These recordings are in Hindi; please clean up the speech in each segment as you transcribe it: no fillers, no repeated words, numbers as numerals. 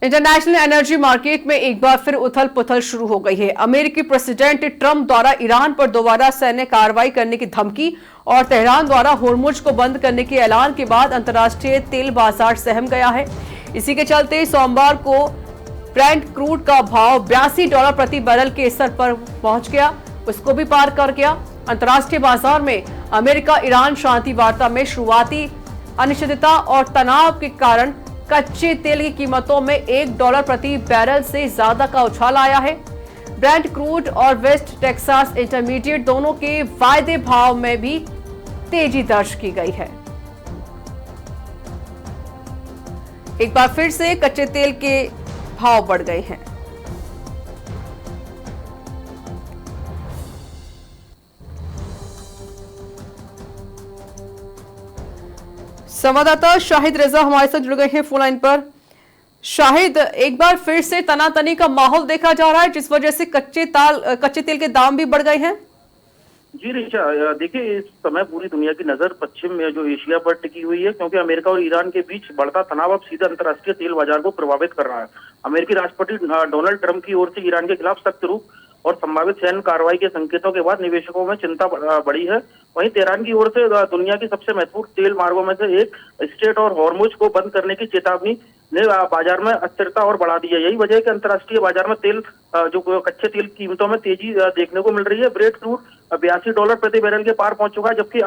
इंटरनेशनल एनर्जी मार्केट में एक बार फिर उथल पुथल शुरू हो गई है। अमेरिकी प्रेसिडेंट ट्रंप द्वारा ईरान पर दोबारा सैन्य कार्रवाई करने की धमकी और तेहरान द्वारा होर्मुज को बंद करने के ऐलान के बाद अंतर्राष्ट्रीय तेल बाजार सहम गया है। इसी के चलते सोमवार को ब्रेंट क्रूड का भाव $82 प्रति बैरल के स्तर पर पहुंच गया, उसको भी पार कर गया। अंतर्राष्ट्रीय बाजार में अमेरिका ईरान शांति वार्ता में शुरुआती अनिश्चितता और तनाव के कारण कच्चे तेल की कीमतों में $1 प्रति बैरल से ज्यादा का उछाल आया है। ब्रेंट क्रूड और वेस्ट टेक्सास इंटरमीडिएट दोनों के वायदे भाव में भी तेजी दर्ज की गई है। एक बार फिर से कच्चे तेल के भाव बढ़ गए हैं। संवाददाता शाहिद रजा हमारे साथ जुड़ गए हैं फोन लाइन पर। शाहिद, एक बार फिर से तनातनी का माहौल देखा जा रहा है जिस वजह से कच्चे तेल के दाम भी बढ़ गए हैं। जी ऋचा, देखिए इस समय पूरी दुनिया की नजर पश्चिम में जो एशिया पर टिकी हुई है, क्योंकि अमेरिका और ईरान के बीच बढ़ता तनाव अब सीधे अंतर्राष्ट्रीय तेल बाजार को प्रभावित कर रहा है। अमेरिकी राष्ट्रपति डोनाल्ड ट्रंप की ओर से ईरान के खिलाफ सख्त रूख और संभावित सैन्य कार्रवाई के संकेतों के बाद निवेशकों में चिंता बढ़ी है। वहीं तेहरान की ओर से दुनिया की सबसे महत्वपूर्ण तेल मार्गों में से एक स्ट्रेट और हॉर्मुज को बंद करने की चेतावनी ने बाजार में अस्थिरता और बढ़ा दी है। यही वजह है कि अंतर्राष्ट्रीय बाजार में तेल जो कच्चे तेल की कीमतों में तेजी देखने को मिल रही है। ब्रेंट क्रूड $82 प्रति बैरल के पार पहुंच चुका है, जबकि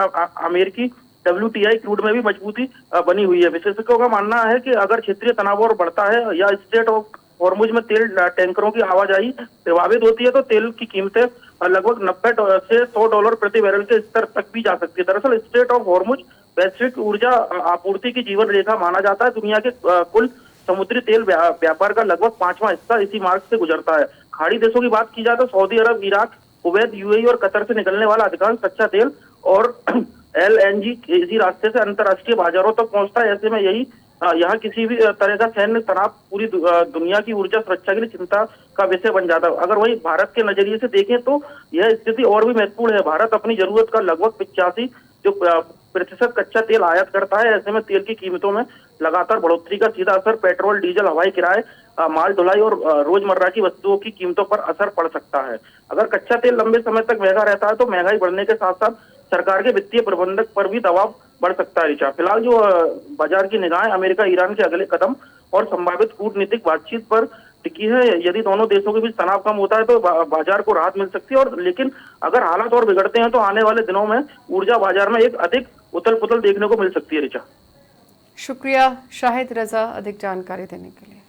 अमेरिकी WTI क्रूड में भी मजबूती बनी हुई है। विशेषज्ञों का मानना है कि अगर क्षेत्रीय तनाव और बढ़ता है या स्ट्रेट और हॉर्मुज में तेल टैंकरों की आवाजाही प्रभावित होती है तो तेल की कीमतें लगभग $90 से $100 प्रति बैरल के स्तर तक भी जा सकती है। दरअसल स्ट्रेट ऑफ हॉर्मुज वैश्विक ऊर्जा आपूर्ति की जीवन रेखा माना जाता है। दुनिया के कुल समुद्री तेल व्यापार का लगभग 5वां हिस्सा इसी मार्ग से गुजरता है। खाड़ी देशों की बात की जाए तो सऊदी अरब, इराक, कुवैत, UAE और कतर से निकलने वाला अधिकांश कच्चा तेल और LNG इसी रास्ते से अंतर्राष्ट्रीय बाजारों तक पहुंचता है। ऐसे में यहाँ किसी भी तरह का सैन्य तनाव पूरी दुनिया की ऊर्जा सुरक्षा के लिए चिंता का विषय बन जाता है। अगर वही भारत के नजरिए से देखें तो यह स्थिति और भी महत्वपूर्ण है। भारत अपनी जरूरत का लगभग 85% कच्चा तेल आयात करता है। ऐसे में तेल की कीमतों में लगातार बढ़ोतरी का सीधा असर पेट्रोल, डीजल, हवाई किराए, माल ढुलाई और रोजमर्रा की वस्तुओं की कीमतों पर असर पड़ सकता है। अगर कच्चा तेल लंबे समय तक महंगा रहता है तो महंगाई बढ़ने के साथ साथ सरकार के वित्तीय प्रबंधक पर भी दबाव बढ़ सकता है। ऋचा, फिलहाल जो बाजार की निगाहें अमेरिका ईरान के अगले कदम और संभावित कूटनीतिक बातचीत पर टिकी है। यदि दोनों देशों के बीच तनाव कम होता है तो बाजार को राहत मिल सकती है, और लेकिन अगर हालात और बिगड़ते हैं तो आने वाले दिनों में ऊर्जा बाजार में एक अधिक उथल पुथल देखने को मिल सकती है। ऋचा, शुक्रिया शाहिद रजा अधिक जानकारी देने के लिए।